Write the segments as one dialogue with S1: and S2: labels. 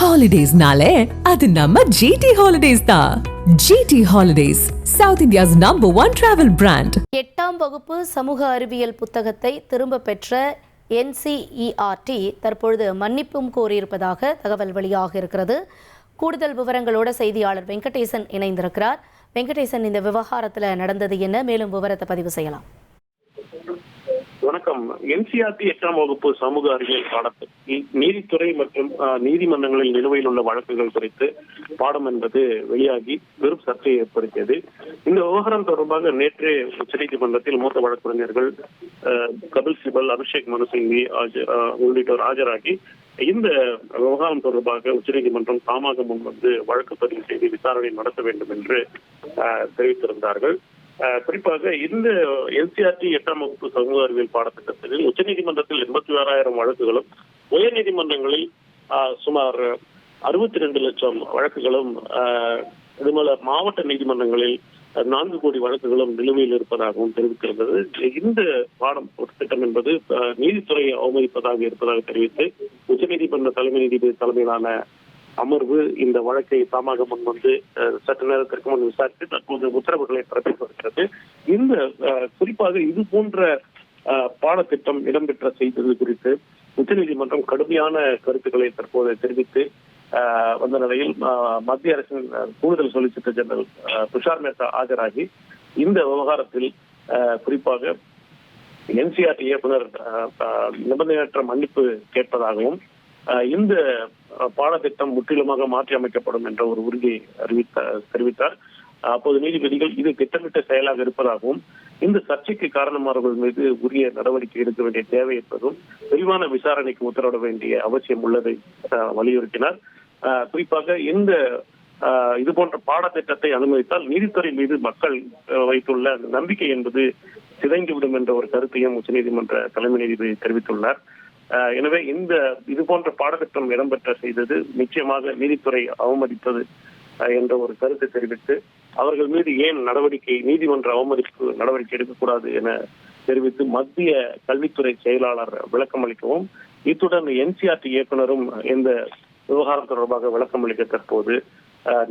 S1: ஹாலிடேஸ்னாலே அது நம்ம ஜிடி ஹாலிடேஸ் தான். GT holidays, South India's #1 travel brand.
S2: 8ஆம் வகுப்பு சமூக அறிவியல் புத்தகத்தை திரும்ப பெற்ற NCERT தற்பொழுது மன்னிப்பும் கோரியிருப்பதாக தகவல் வெளியாக இருக்கிறது. கூடுதல் விவரங்களோட செய்தியாளர் வெங்கடேசன் இணைந்திருக்கிறார். வெங்கடேசன், இந்த விவகாரத்தில் நடந்தது என்ன? மேலும் விவரத்தை பதிவு செய்யலாம்.
S3: வணக்கம். NCERT 8ஆம் வகுப்பு சமூக அறிவியல் பாடத்தில் நீதித்துறை மற்றும் நீதிமன்றங்களில் நிலுவையில் உள்ள வழக்குகள் குறித்து பாடம் என்பது வெளியாகி பெரும் சர்ச்சையை ஏற்படுத்தியது. இந்த விவகாரம் தொடர்பாக நேற்று உச்சநீதிமன்றத்தில் மூத்த வழக்கறிஞர்கள் கபில் சிபல், அபிஷேக் மனு சிங்வி உள்ளிட்டோர் ஆஜராகி இந்த விவகாரம் தொடர்பாக உச்சநீதிமன்றம் தாமாக முன்வந்து வழக்கு பதிவு செய்து விசாரணை நடத்த வேண்டும் என்று தெரிவித்திருந்தார்கள். குறிப்பாக இந்த NCERT 8ஆம் வகுப்பு சமூக அறிவியல் பாடத்திட்டத்தில் உச்சநீதிமன்றத்தில் 86,000 வழக்குகளும், உயர் நீதிமன்றங்களில் சுமார் 62 லட்சம் வழக்குகளும், இதுபோல மாவட்ட நீதிமன்றங்களில் 4 கோடி வழக்குகளும் நிலுவையில் இருப்பதாகவும் தெரிவித்திருந்தது. இந்த பாடம் திட்டம் என்பது நீதித்துறையை அவமதிப்பதாக இருப்பதாக தெரிவித்து உச்சநீதிமன்ற தலைமை நீதிபதி தலைமையிலான அமர்வு இந்த வழக்கை தாமாக முன்வந்து சற்று நேரத்திற்கு முன் விசாரித்து தற்போது உத்தரவுகளை பிறப்பித்து வருகிறது. இந்த குறிப்பாக இது போன்ற பாடத்திட்டம் இடம்பெற்ற செய்தது குறித்து உச்சநீதிமன்றம் கடுமையான கருத்துக்களை தற்போது தெரிவித்து வந்த நிலையில் மத்திய அரசின் கூடுதல் சொலிசிட்டர் ஜெனரல் துஷார் மேத்தா ஆஜராகி இந்த விவகாரத்தில் குறிப்பாக NCERT இயக்குனர் நிபந்தனையற்ற மன்னிப்பு கேட்பதாகவும் இந்த பாடத்திட்டம் முற்றிலுமாக மாற்றி அமைக்கப்படும் என்ற ஒரு உறுதியை தெரிவித்தார். அப்போது நீதிபதிகள் இது திட்டமிட்ட செயலாக இருப்பதாகவும் இந்த சர்ச்சைக்கு காரணமானவர்கள் மீது உரிய நடவடிக்கை எடுக்க வேண்டிய தேவை என்பதும் விரிவான விசாரணைக்கு உத்தரவிட வேண்டிய அவசியம் உள்ளதை வலியுறுத்தினார். குறிப்பாக இந்த இது போன்ற பாடத்திட்டத்தை அனுமதித்தால் நீதித்துறை மீது மக்கள் வைத்துள்ள நம்பிக்கை என்பது சிதைந்துவிடும் என்ற ஒரு கருத்தையும் உச்சநீதிமன்ற தலைமை நீதிபதி தெரிவித்துள்ளார். எனவே இந்த இது போன்ற பாடத்திட்டம் இடம்பெற்ற செய்தது நிச்சயமாக நீதித்துறை அவமதிப்பது என்ற ஒரு கருத்தை தெரிவித்து அவர்கள் மீது ஏன் நீதிமன்ற அவமதிப்பு நடவடிக்கை எடுக்கக்கூடாது என தெரிவித்து மத்திய கல்வித்துறை செயலாளர் விளக்கம் அளிக்கவும், இத்துடன் NCERT இயக்குனரும் இந்த விவகாரம் தொடர்பாக விளக்கம் அளிக்க தற்போது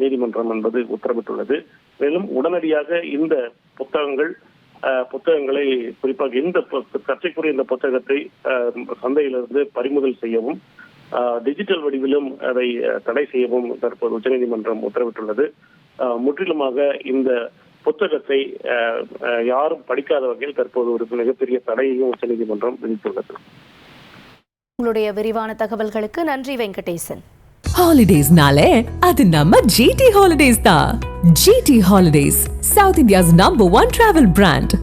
S3: நீதிமன்றம் என்பது உத்தரவிட்டுள்ளது. மேலும் உடனடியாக இந்த புத்தகங்களை குறிப்பாக இந்த சர்ச்சைக்குரிய இந்த புத்தகத்தை சந்தையிலிருந்து பறிமுதல் செய்யவும், டிஜிட்டல் வடிவிலும் அதை தடை செய்யவும் தற்போது உச்சநீதிமன்றம் உத்தரவிட்டுள்ளது. முற்றிலுமாக இந்த புத்தகத்தை யாரும் படிக்காத வகையில் தற்போது ஒரு மிகப்பெரிய தடையையும் உச்சநீதிமன்றம் விதித்துள்ளது.
S2: உங்களுடைய விரிவான தகவல்களுக்கு நன்றி வெங்கடேசன்.
S1: ஹாலிடேஸ்னாலே அது நம்ம ஜிடி ஹாலிடேஸ் தான். GT holidays, South India's #1 travel brand.